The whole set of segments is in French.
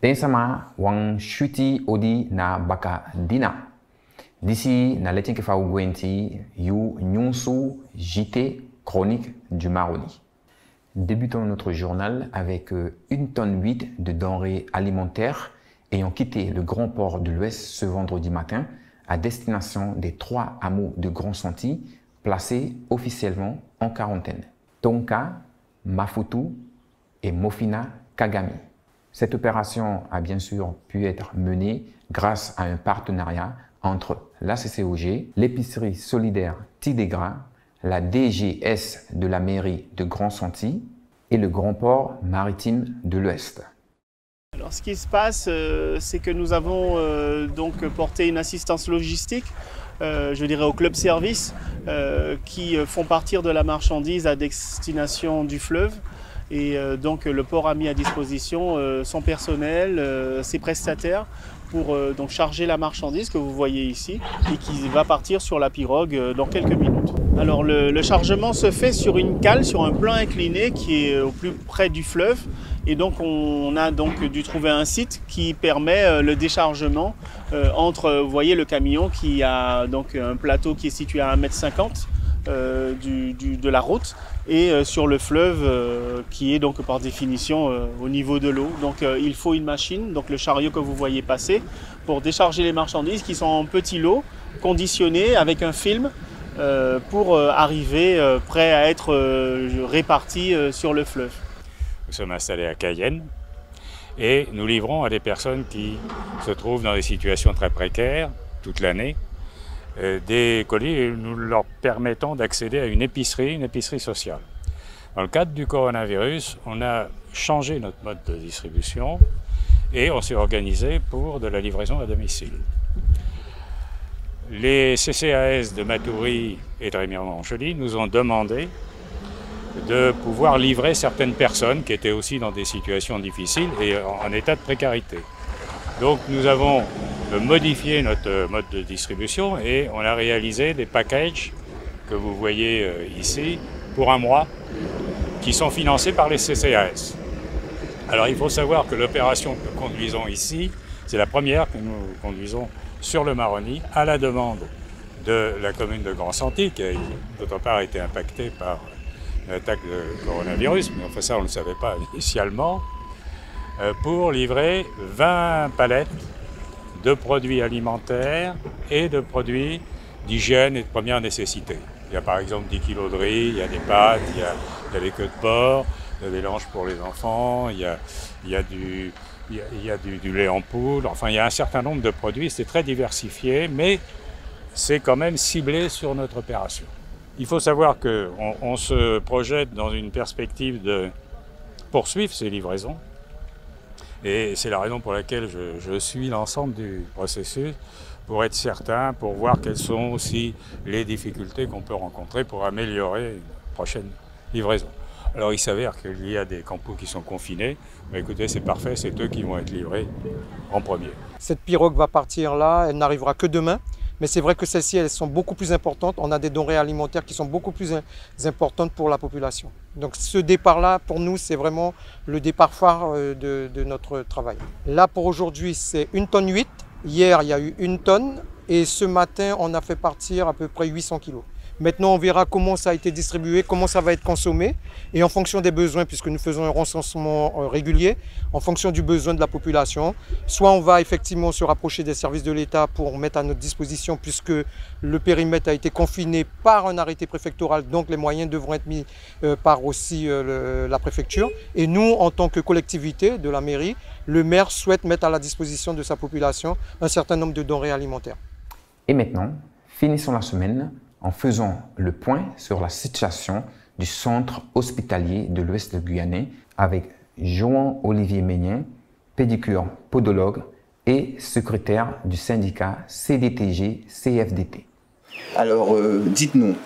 Tensama wang shuti odi na baka dina. D'ici na letin kefa ugwenti yu nyonsu JT chronique du Maroni. Débutons notre journal avec 1,8 tonne de denrées alimentaires ayant quitté le grand port de l'Ouest ce vendredi matin à destination des 3 hameaux de Grand Santi placés officiellement en quarantaine. Tonka, Mafutu et Mofina Kagami. Cette opération a bien sûr pu être menée grâce à un partenariat entre la CCOG, l'épicerie solidaire Tidégra, la DGS de la mairie de Grand Santi et le grand port maritime de l'Ouest. Alors, ce qui se passe, c'est que nous avons donc porté une assistance logistique, je dirais au club service, qui font partir de la marchandise à destination du fleuve. Et donc le port a mis à disposition son personnel, ses prestataires pour donc charger la marchandise que vous voyez ici et qui va partir sur la pirogue dans quelques minutes. Alors le chargement se fait sur une cale, sur un plan incliné qui est au plus près du fleuve. Et donc on a donc dû trouver un site qui permet le déchargement entre, vous voyez le camion qui a donc un plateau qui est situé à 1,50 m de la route et sur le fleuve qui est donc par définition au niveau de l'eau. Donc il faut une machine, donc le chariot que vous voyez passer, pour décharger les marchandises qui sont en petits lots, conditionnés avec un film pour arriver prêts à être répartis sur le fleuve. Nous sommes installés à Cayenne et nous livrons à des personnes qui se trouvent dans des situations très précaires toute l'année des colis et nous leur permettons d'accéder à une épicerie sociale. Dans le cadre du coronavirus, on a changé notre mode de distribution et on s'est organisé pour de la livraison à domicile. Les CCAS de Matoury et de Rémiremont-Montjoly nous ont demandé de pouvoir livrer certaines personnes qui étaient aussi dans des situations difficiles et en état de précarité. Donc nous avons modifié notre mode de distribution et on a réalisé des packages que vous voyez ici pour un mois qui sont financés par les CCAS. Alors il faut savoir que l'opération que nous conduisons ici, c'est la première que nous conduisons sur le Maroni à la demande de la commune de Grand Santi qui a d'autre part été impactée par l'attaque de coronavirus, mais enfin ça on ne le savait pas initialement, pour livrer 20 palettes de produits alimentaires et de produits d'hygiène et de première nécessité. Il y a par exemple 10 kilos de riz, il y a des pâtes, il y a des queues de porc, il y a des langes pour les enfants, il y a du lait en poudre, enfin il y a un certain nombre de produits, c'est très diversifié, mais c'est quand même ciblé sur notre opération. Il faut savoir qu'on se projette dans une perspective de poursuivre ces livraisons. Et c'est la raison pour laquelle je suis l'ensemble du processus, pour être certain, pour voir quelles sont aussi les difficultés qu'on peut rencontrer pour améliorer une prochaine livraison. Alors il s'avère qu'il y a des campos qui sont confinés, mais écoutez c'est parfait, c'est eux qui vont être livrés en premier. Cette pirogue va partir là, elle n'arrivera que demain. Mais c'est vrai que celles-ci, elles sont beaucoup plus importantes. On a des denrées alimentaires qui sont beaucoup plus importantes pour la population. Donc ce départ-là, pour nous, c'est vraiment le départ phare de notre travail. Là, pour aujourd'hui, c'est 1,8 tonne. Hier, il y a eu 1 tonne. Et ce matin, on a fait partir à peu près 800 kilos. Maintenant, on verra comment ça a été distribué, comment ça va être consommé. Et en fonction des besoins, puisque nous faisons un recensement régulier, en fonction du besoin de la population, soit on va effectivement se rapprocher des services de l'État pour mettre à notre disposition, puisque le périmètre a été confiné par un arrêté préfectoral, donc les moyens devront être mis par aussi la préfecture. Et nous, en tant que collectivité de la mairie, le maire souhaite mettre à la disposition de sa population un certain nombre de denrées alimentaires. Et maintenant, finissons la semaine en faisant le point sur la situation du centre hospitalier de l'Ouest guyanais avec Jean-Olivier Ménien, pédicure podologue et secrétaire du syndicat CDTG-CFDT. Alors, dites-nous,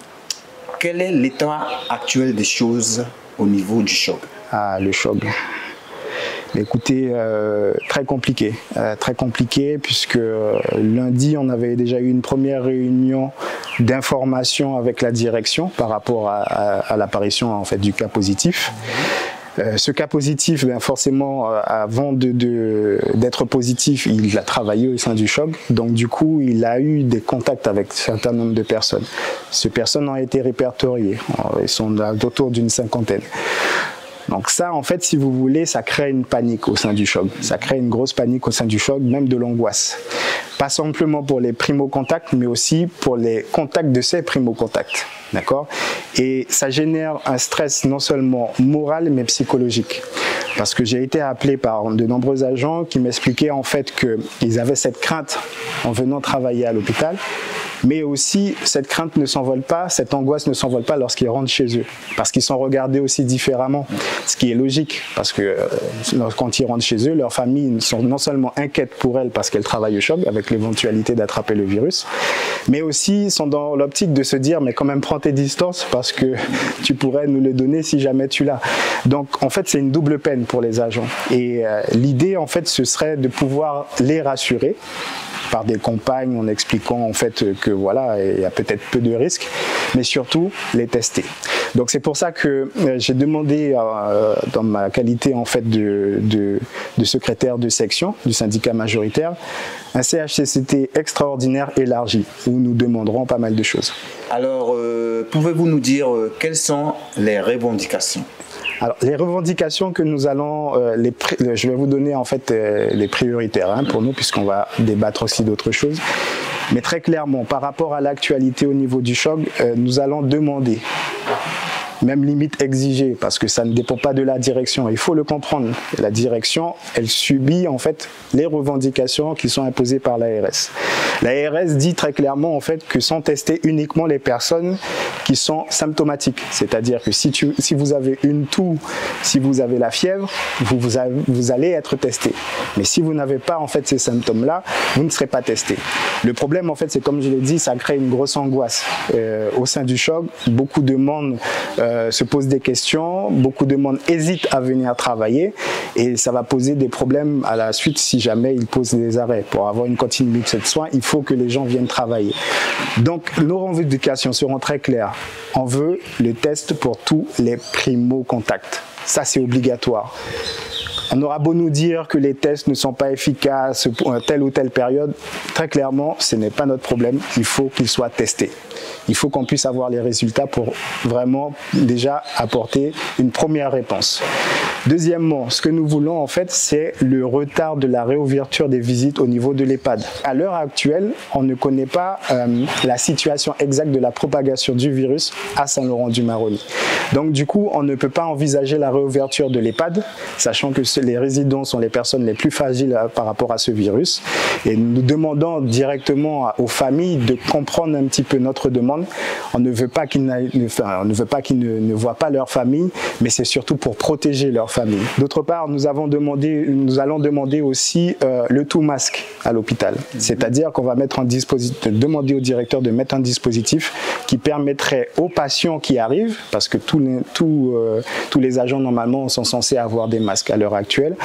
quel est l'état actuel des choses au niveau du choc? Le choc. Écoutez, très compliqué puisque lundi on avait déjà eu une première réunion d'information avec la direction par rapport à l'apparition en fait du cas positif. Ce cas positif, ben forcément, avant d'être positif, il a travaillé au sein du choc. Donc du coup, il a eu des contacts avec un certain nombre de personnes. Ces personnes ont été répertoriées. Ils sont autour d'une 50aine. Donc ça, en fait, si vous voulez, ça crée une panique au sein du choc. Ça crée une grosse panique au sein du choc, même de l'angoisse. Pas simplement pour les primo-contacts, mais aussi pour les contacts de ces primo-contacts. D'accord? Et ça génère un stress non seulement moral, mais psychologique. Parce que j'ai été appelé par de nombreux agents qui m'expliquaient en fait qu'ils avaient cette crainte en venant travailler à l'hôpital. Mais aussi, cette crainte ne s'envole pas, cette angoisse ne s'envole pas lorsqu'ils rentrent chez eux. Parce qu'ils sont regardés aussi différemment, ce qui est logique. Parce que quand ils rentrent chez eux, leurs familles sont non seulement inquiètes pour elles parce qu'elles travaillent au choc, avec l'éventualité d'attraper le virus, mais aussi sont dans l'optique de se dire, mais quand même prends tes distances parce que tu pourrais nous le donner si jamais tu l'as. Donc en fait, c'est une double peine pour les agents. Et l'idée, en fait, ce serait de pouvoir les rassurer par des campagnes en expliquant en fait que voilà, il y a peut-être peu de risques, mais surtout les tester. Donc c'est pour ça que j'ai demandé dans ma qualité en fait de secrétaire de section du syndicat majoritaire un CHCCT extraordinaire élargi où nous demanderons pas mal de choses. Alors pouvez-vous nous dire quelles sont les revendications? Alors, les revendications que nous allons, je vais vous donner en fait les prioritaires pour nous, puisqu'on va débattre aussi d'autres choses. Mais très clairement, par rapport à l'actualité au niveau du choc, nous allons demander, même limite exiger, parce que ça ne dépend pas de la direction, il faut le comprendre. La direction, elle subit en fait les revendications qui sont imposées par l'ARS. L'ARS dit très clairement en fait que sont testées uniquement les personnes qui sont symptomatiques. C'est-à-dire que si vous avez une toux, si vous avez la fièvre, vous allez être testé. Mais si vous n'avez pas en fait ces symptômes-là, vous ne serez pas testé. Le problème en fait, c'est comme je l'ai dit, ça crée une grosse angoisse au sein du choc. Beaucoup de monde se posent des questions, beaucoup de monde hésitent à venir travailler et ça va poser des problèmes à la suite si jamais ils posent des arrêts. Pour avoir une continuité de soins, il faut que les gens viennent travailler. Donc nos revendications seront très claires. On veut le test pour tous les primo-contacts. Ça, c'est obligatoire. On aura beau nous dire que les tests ne sont pas efficaces pour telle ou telle période. Très clairement, ce n'est pas notre problème. Il faut qu'ils soient testés. Il faut qu'on puisse avoir les résultats pour vraiment déjà apporter une première réponse. Deuxièmement, ce que nous voulons en fait, c'est le retard de la réouverture des visites au niveau de l'EHPAD. À l'heure actuelle, on ne connaît pas la situation exacte de la propagation du virus à Saint-Laurent-du-Maroni. Donc du coup, on ne peut pas envisager la réouverture de l'EHPAD, sachant que les résidents sont les personnes les plus fragiles par rapport à ce virus. Et nous demandons directement aux familles de comprendre un petit peu notre demande. On ne veut pas qu'ils ne voient pas leur famille, mais c'est surtout pour protéger leur famille. D'autre part, nous allons demander aussi le tout masque à l'hôpital. C'est-à-dire qu'on va demander au directeur de mettre un dispositif qui permettrait aux patients qui arrivent, parce que tous les agents normalement sont censés avoir des masques à l'heure actuelle.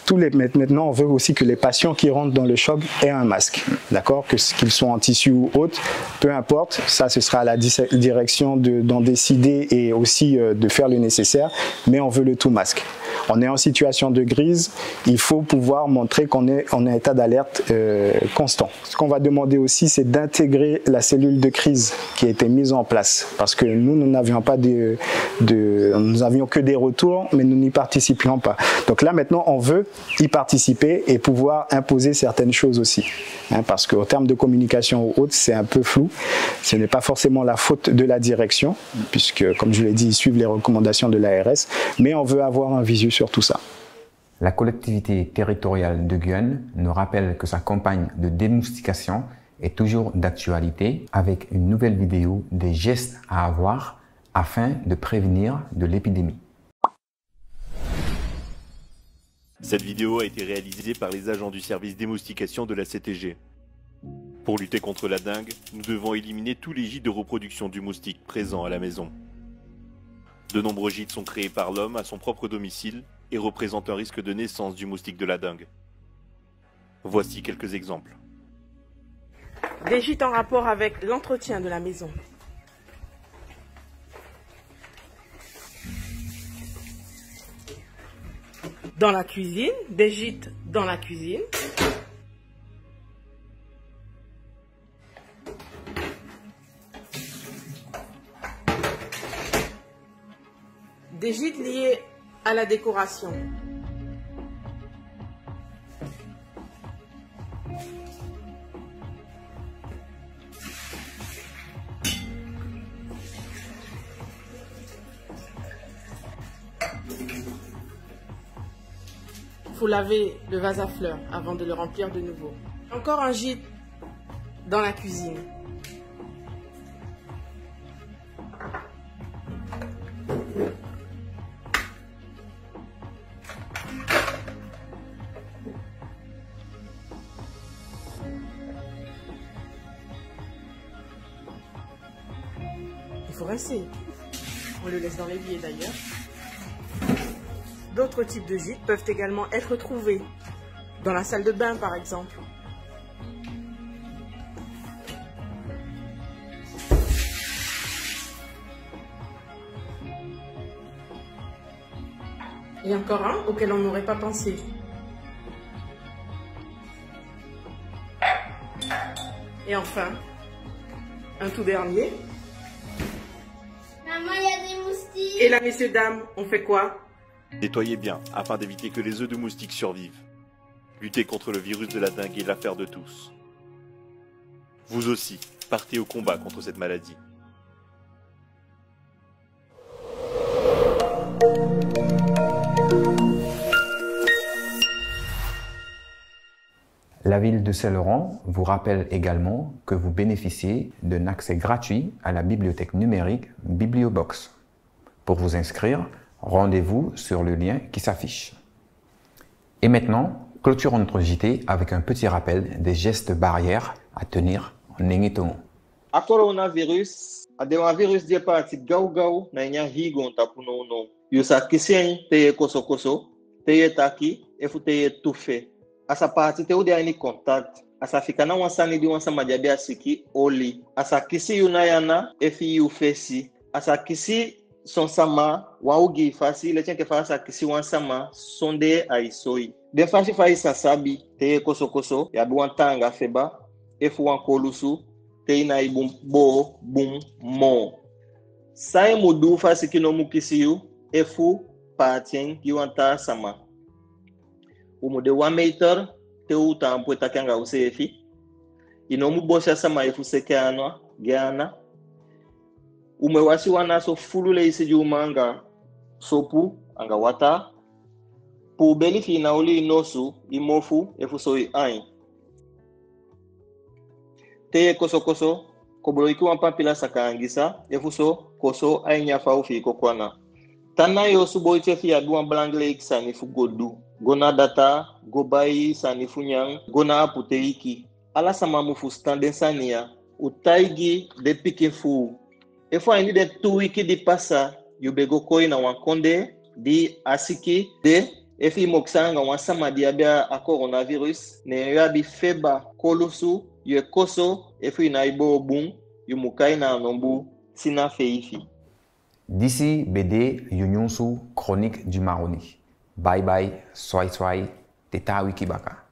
Maintenant, on veut aussi que les patients qui rentrent dans le choc aient un masque, d'accord, qu'ils soient en tissu ou autre, peu importe, ça ce sera à la direction d'en décider et aussi de faire le nécessaire, mais on veut le tout masque. On est en situation de crise, il faut pouvoir montrer qu'on est en état d'alerte constant. Ce qu'on va demander aussi, c'est d'intégrer la cellule de crise qui a été mise en place, parce que nous n'avions pas nous avions que des retours, mais nous n'y participions pas. Donc là maintenant, on veut y participer et pouvoir imposer certaines choses aussi, parce qu'au terme de communication ou autre, c'est un peu flou. Ce n'est pas forcément la faute de la direction, puisque comme je l'ai dit, ils suivent les recommandations de l'ARS, mais on veut avoir un visu sur tout ça. La collectivité territoriale de Guyane nous rappelle que sa campagne de démoustication est toujours d'actualité, avec une nouvelle vidéo des gestes à avoir afin de prévenir de l'épidémie. Cette vidéo a été réalisée par les agents du service démoustication de la CTG. Pour lutter contre la dengue, nous devons éliminer tous les gîtes de reproduction du moustique présents à la maison. De nombreux gîtes sont créés par l'homme à son propre domicile et représentent un risque de naissance du moustique de la dengue. Voici quelques exemples. Des gîtes en rapport avec l'entretien de la maison. dans la cuisine, des gîtes dans la cuisine. Des gîtes liés à la décoration. Il faut laver le vase à fleurs avant de le remplir de nouveau. Encore un gîte dans la cuisine. Il faut rincer. On le laisse dans l'évier d'ailleurs. D'autres types de gîtes peuvent également être trouvés dans la salle de bain par exemple. Et encore un auquel on n'aurait pas pensé. Et enfin, un tout dernier. Maman, il y a des moustiques. Et là, messieurs, dames, on fait quoi? Nettoyez bien afin d'éviter que les œufs de moustiques survivent. Lutter contre le virus de la dengue est l'affaire de tous. Vous aussi, partez au combat contre cette maladie. La ville de Saint-Laurent vous rappelle également que vous bénéficiez d'un accès gratuit à la bibliothèque numérique Bibliobox. Pour vous inscrire, rendez-vous sur le lien qui s'affiche. Et maintenant, clôturons notre JT avec un petit rappel des gestes barrières à tenir en Engetongo. A coronavirus, a de virus de parti gau na nya higon tapuno no. Yusa kisien te koso te taki e fute tufe. Asa parti te ude ani contact. Asa fika na wansani di wansa majabe asiki oli. Asa kisi yunayana e fi yu fesi. Asa kisi son sama waugi fasi le chenke fasa kisi wansama sonde aisoi. De fashi fa isa sabi te koso ya buantanga feba e fu wankolusu te ina ibum bo bum mo. Sai mudu fasi kino mukisiyu e fu patien yuanta sama. Umude 1 meter te uta ampueta kanga usefi. Inomu bosha sama e fu seke anwa geana. Umewasi wana so fulule isi jumanga sopu anga wata pu belifi na oli inosu imofu efu soi ai te koso kobolo ikiwa pampila sakangisa efu so koso ai nyafa ufi kokwana tana yo subo ichefi ya duan blangle ikisani fu godu gona data gobai sani funyang gona aputeiki ala sama mufu standensania utaigi de pikifu. E fo ainda de tuiki di passa yubego koi na wankonde di asiki de efi moksanga wansama di abia a coronavirus ne yabi feba kolusu ye koso efi na ibo bum yumukai na nombu sina feifi. D'ici BD Yunyonsu Chronique du Maroni. Bye bye, soy, teta wikibaka.